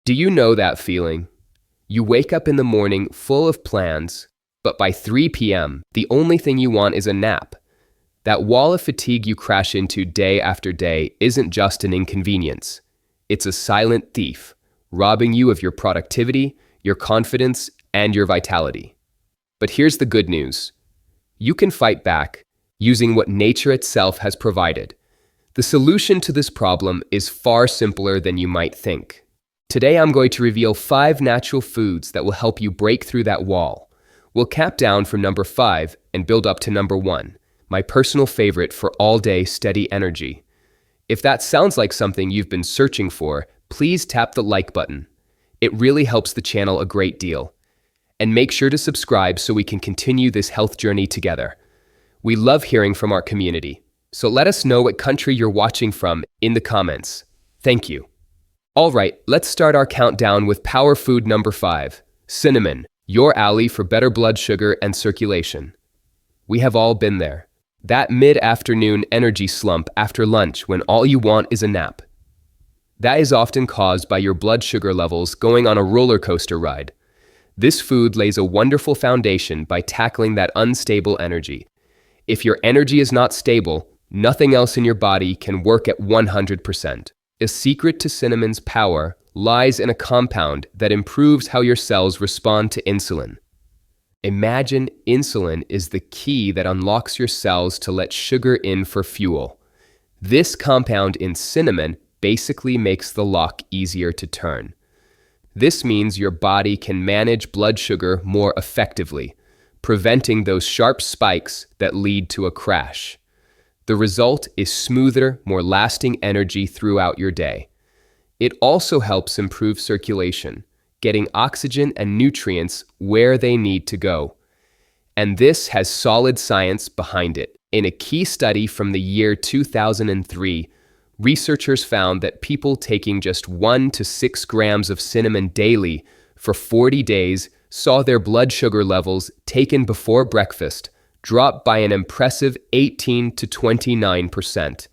Do you know that feeling? You wake up in the morning full of plans, but by 3 p.m., the only thing you want is a nap. That wall of fatigue you crash into day after day isn't just an inconvenience. It's a silent thief, robbing you of your productivity, your confidence, and your vitality. But here's the good news. You can fight back using what nature itself has provided. The solution to this problem is far simpler than you might think. Today I'm going to reveal 5 natural foods that will help you break through that wall. We'll cap down from number 5 and build up to number 1, my personal favorite for all-day steady energy. If that sounds like something you've been searching for, please tap the like button. It really helps the channel a great deal. And make sure to subscribe so we can continue this health journey together. We love hearing from our community, so let us know what country you're watching from in the comments. Thank you. All right, let's start our countdown with power food number 5, cinnamon, your ally for better blood sugar and circulation. We have all been there. That mid-afternoon energy slump after lunch when all you want is a nap. That is often caused by your blood sugar levels going on a roller coaster ride. This food lays a wonderful foundation by tackling that unstable energy. If your energy is not stable, nothing else in your body can work at 100%. A secret to cinnamon's power lies in a compound that improves how your cells respond to insulin. Imagine insulin is the key that unlocks your cells to let sugar in for fuel. This compound in cinnamon basically makes the lock easier to turn. This means your body can manage blood sugar more effectively, preventing those sharp spikes that lead to a crash. The result is smoother, more lasting energy throughout your day. It also helps improve circulation, getting oxygen and nutrients where they need to go. And this has solid science behind it. In a key study from the year 2003, researchers found that people taking just 1 to 6 grams of cinnamon daily for 40 days saw their blood sugar levels taken before breakfast drop by an impressive 18 to 29%.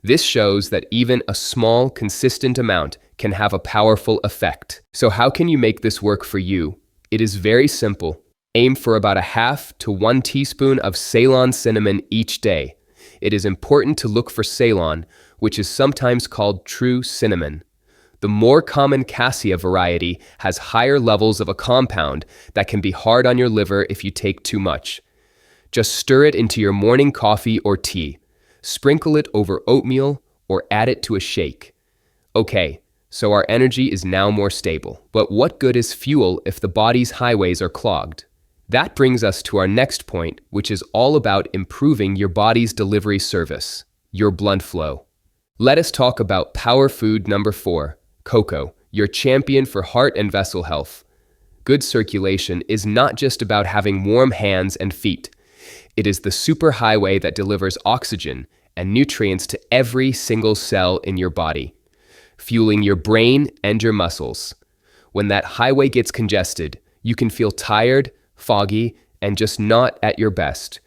This shows that even a small, consistent amount can have a powerful effect. So how can you make this work for you? It is very simple. Aim for about 1/2 to 1 teaspoon of Ceylon cinnamon each day. It is important to look for Ceylon, which is sometimes called true cinnamon. The more common cassia variety has higher levels of a compound that can be hard on your liver if you take too much. Just stir it into your morning coffee or tea. Sprinkle it over oatmeal or add it to a shake. Okay, so our energy is now more stable. But what good is fuel if the body's highways are clogged? That brings us to our next point, which is all about improving your body's delivery service, your blood flow. Let us talk about power food number 4, cocoa, your champion for heart and vessel health. Good circulation is not just about having warm hands and feet. It is the superhighway that delivers oxygen and nutrients to every single cell in your body, fueling your brain and your muscles. When that highway gets congested, you can feel tired, foggy, and just not at your best.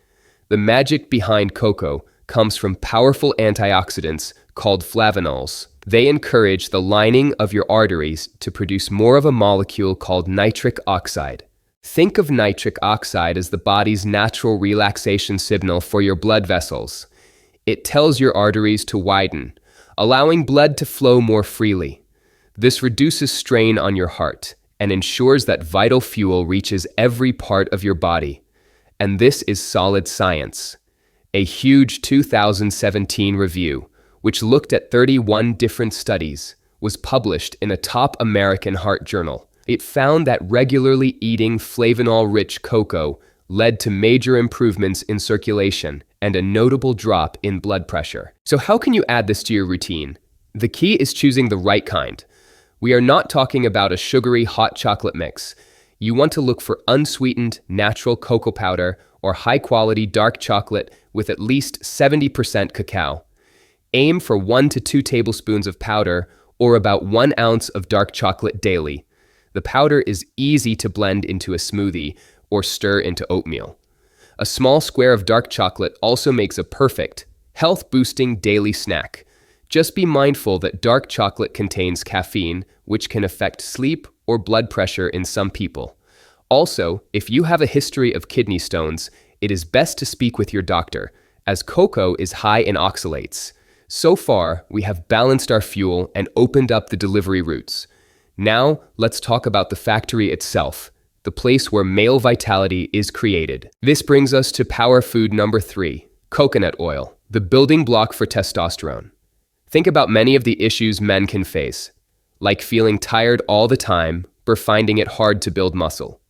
The magic behind cocoa comes from powerful antioxidants called flavonols. They encourage the lining of your arteries to produce more of a molecule called nitric oxide. Think of nitric oxide as the body's natural relaxation signal for your blood vessels. It tells your arteries to widen, allowing blood to flow more freely. This reduces strain on your heart and ensures that vital fuel reaches every part of your body. And this is solid science. A huge 2017 review, which looked at 31 different studies, was published in a top American heart journal. It found that regularly eating flavanol-rich cocoa led to major improvements in circulation and a notable drop in blood pressure. So how can you add this to your routine? The key is choosing the right kind. We are not talking about a sugary hot chocolate mix. You want to look for unsweetened, natural cocoa powder or high-quality dark chocolate with at least 70% cacao. Aim for 1 to 2 tablespoons of powder or about 1 ounce of dark chocolate daily. The powder is easy to blend into a smoothie or stir into oatmeal. A small square of dark chocolate also makes a perfect, health-boosting daily snack. Just be mindful that dark chocolate contains caffeine, which can affect sleep or blood pressure in some people. Also, if you have a history of kidney stones, it is best to speak with your doctor, as cocoa is high in oxalates. So far, we have balanced our fuel and opened up the delivery routes. Now, let's talk about the factory itself, the place where male vitality is created. This brings us to power food number 3, coconut oil, the building block for testosterone. Think about many of the issues men can face, like feeling tired all the time or finding it hard to build muscle.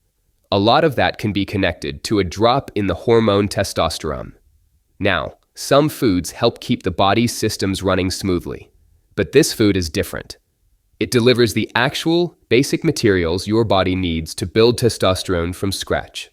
A lot of that can be connected to a drop in the hormone testosterone. Now, some foods help keep the body's systems running smoothly, but this food is different. It delivers the actual, basic materials your body needs to build testosterone from scratch.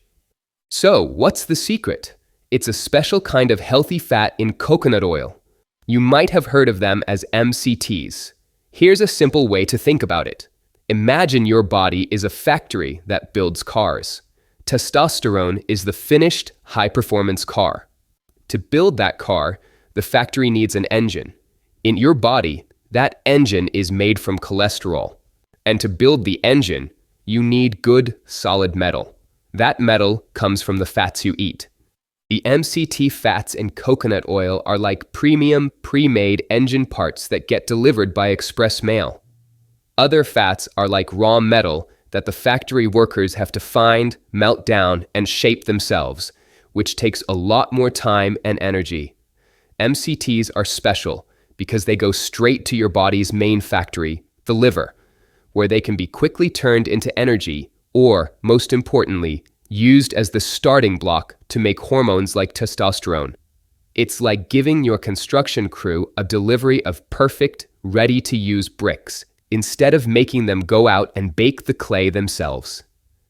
So, what's the secret? It's a special kind of healthy fat in coconut oil. You might have heard of them as MCTs. Here's a simple way to think about it. Imagine your body is a factory that builds cars. Testosterone is the finished, high-performance car. To build that car, the factory needs an engine. In your body, that engine is made from cholesterol. And to build the engine, you need good, solid metal. That metal comes from the fats you eat. The MCT fats in coconut oil are like premium, pre-made engine parts that get delivered by express mail. Other fats are like raw metal that the factory workers have to find, melt down, and shape themselves, which takes a lot more time and energy. MCTs are special because they go straight to your body's main factory, the liver, where they can be quickly turned into energy or, most importantly, used as the starting block to make hormones like testosterone. It's like giving your construction crew a delivery of perfect, ready-to-use bricks, instead of making them go out and bake the clay themselves.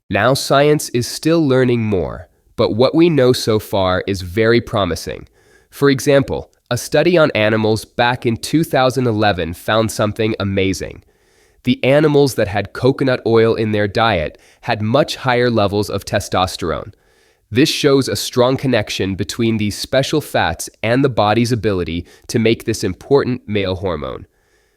Now science is still learning more, but what we know so far is very promising. For example, a study on animals back in 2011 found something amazing. The animals that had coconut oil in their diet had much higher levels of testosterone. This shows a strong connection between these special fats and the body's ability to make this important male hormone.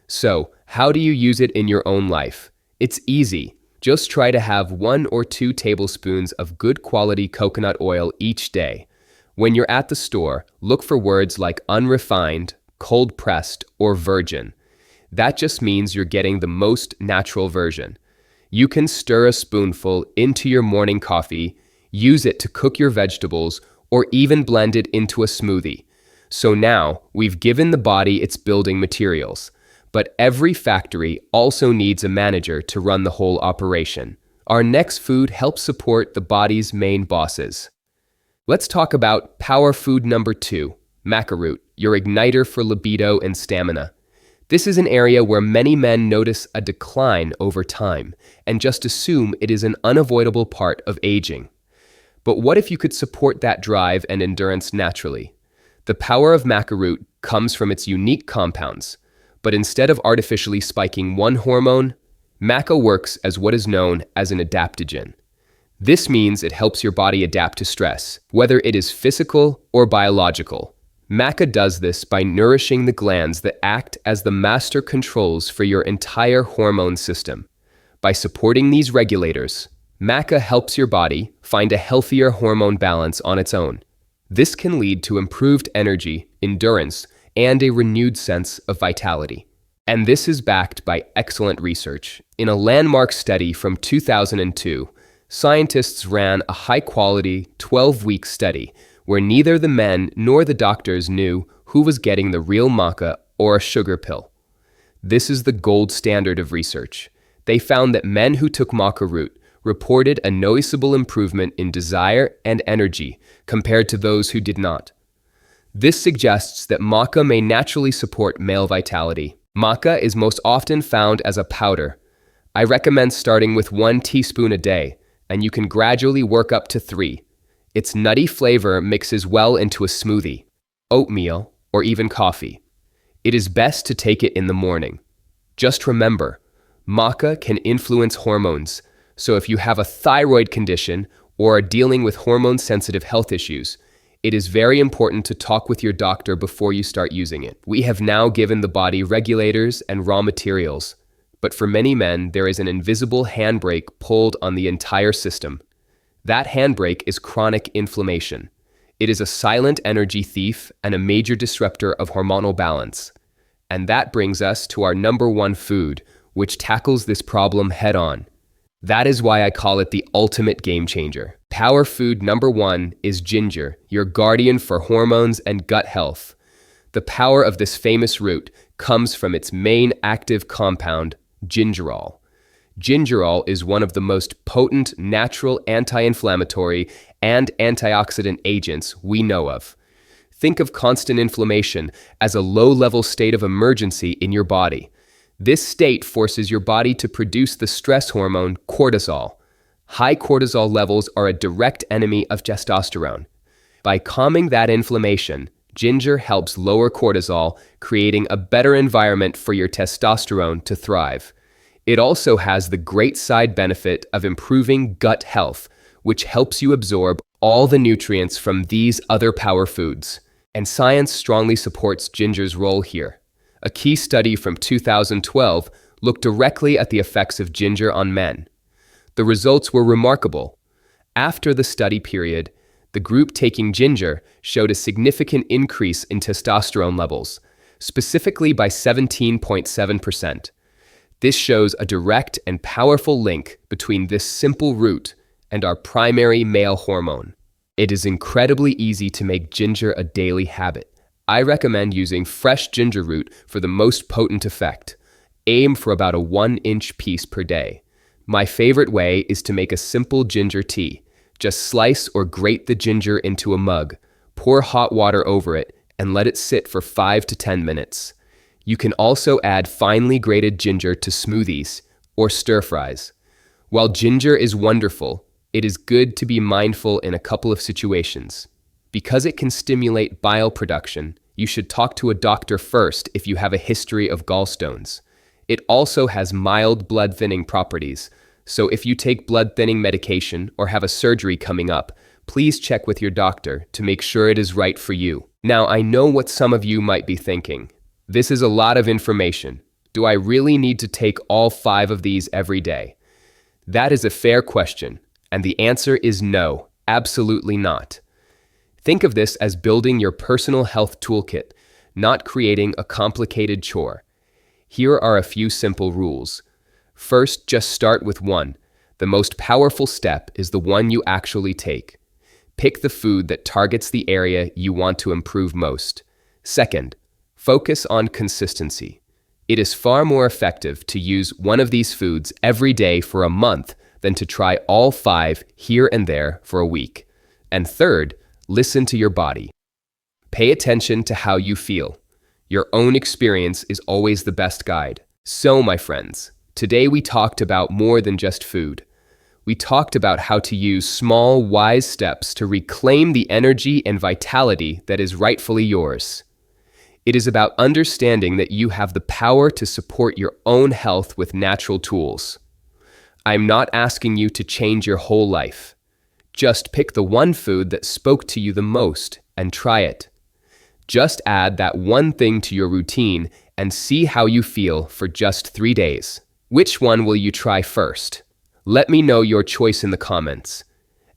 So, how do you use it in your own life? It's easy. Just try to have 1 or 2 tablespoons of good quality coconut oil each day. When you're at the store, look for words like unrefined, cold-pressed, or virgin. That just means you're getting the most natural version. You can stir a spoonful into your morning coffee, use it to cook your vegetables, or even blend it into a smoothie. So now, we've given the body its building materials. But every factory also needs a manager to run the whole operation. Our next food helps support the body's main bosses. Let's talk about power food number 2, Maca Root, your igniter for libido and stamina. This is an area where many men notice a decline over time and just assume it is an unavoidable part of aging. But what if you could support that drive and endurance naturally? The power of Maca Root comes from its unique compounds. But instead of artificially spiking one hormone, Maca works as what is known as an adaptogen. This means it helps your body adapt to stress, whether it is physical or biological. Maca does this by nourishing the glands that act as the master controls for your entire hormone system. By supporting these regulators, Maca helps your body find a healthier hormone balance on its own. This can lead to improved energy, endurance, and a renewed sense of vitality. And this is backed by excellent research. In a landmark study from 2002, scientists ran a high-quality 12-week study where neither the men nor the doctors knew who was getting the real maca or a sugar pill. This is the gold standard of research. They found that men who took Maca Root reported a noticeable improvement in desire and energy compared to those who did not. This suggests that maca may naturally support male vitality. Maca is most often found as a powder. I recommend starting with 1 teaspoon a day, and you can gradually work up to 3. Its nutty flavor mixes well into a smoothie, oatmeal, or even coffee. It is best to take it in the morning. Just remember, maca can influence hormones, so if you have a thyroid condition or are dealing with hormone-sensitive health issues, It is very important to talk with your doctor before you start using it. We have now given the body regulators and raw materials, but for many men, there is an invisible handbrake pulled on the entire system. That handbrake is chronic inflammation. It is a silent energy thief and a major disruptor of hormonal balance. And that brings us to our number one food, which tackles this problem head-on. That is why I call it the ultimate game changer. Power food number one is ginger, your guardian for hormones and gut health. The power of this famous root comes from its main active compound, gingerol. Gingerol is one of the most potent natural anti-inflammatory and antioxidant agents we know of. Think of constant inflammation as a low-level state of emergency in your body. This state forces your body to produce the stress hormone cortisol. High cortisol levels are a direct enemy of testosterone. By calming that inflammation, ginger helps lower cortisol, creating a better environment for your testosterone to thrive. It also has the great side benefit of improving gut health, which helps you absorb all the nutrients from these other power foods. And science strongly supports ginger's role here. A key study from 2012 looked directly at the effects of ginger on men. The results were remarkable. After the study period, the group taking ginger showed a significant increase in testosterone levels, specifically by 17.7%. This shows a direct and powerful link between this simple root and our primary male hormone. It is incredibly easy to make ginger a daily habit. I recommend using fresh ginger root for the most potent effect. Aim for about a 1-inch piece per day. My favorite way is to make a simple ginger tea. Just slice or grate the ginger into a mug, pour hot water over it, and let it sit for 5 to 10 minutes. You can also add finely grated ginger to smoothies or stir-fries. While ginger is wonderful, it is good to be mindful in a couple of situations. Because it can stimulate bile production, you should talk to a doctor first if you have a history of gallstones. It also has mild blood thinning properties, so if you take blood thinning medication or have a surgery coming up, please check with your doctor to make sure it is right for you. Now, I know what some of you might be thinking. This is a lot of information. Do I really need to take all 5 of these every day? That is a fair question, and the answer is no, absolutely not. Think of this as building your personal health toolkit, not creating a complicated chore. Here are a few simple rules. First, just start with one. The most powerful step is the one you actually take. Pick the food that targets the area you want to improve most. Second, focus on consistency. It is far more effective to use one of these foods every day for a month than to try all 5 here and there for a week. And third, listen to your body. Pay attention to how you feel. Your own experience is always the best guide. So, my friends, today we talked about more than just food. We talked about how to use small, wise steps to reclaim the energy and vitality that is rightfully yours. It is about understanding that you have the power to support your own health with natural tools. I'm not asking you to change your whole life. Just pick the one food that spoke to you the most and try it. Just add that one thing to your routine and see how you feel for just 3 days. Which one will you try first? Let me know your choice in the comments.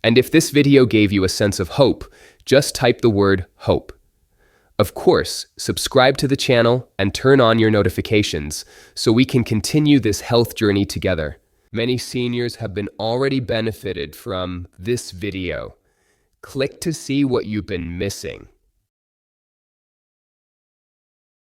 And if this video gave you a sense of hope, just type the word hope. Of course, subscribe to the channel and turn on your notifications so we can continue this health journey together. Many seniors have been already benefited from this video. Click to see what you've been missing.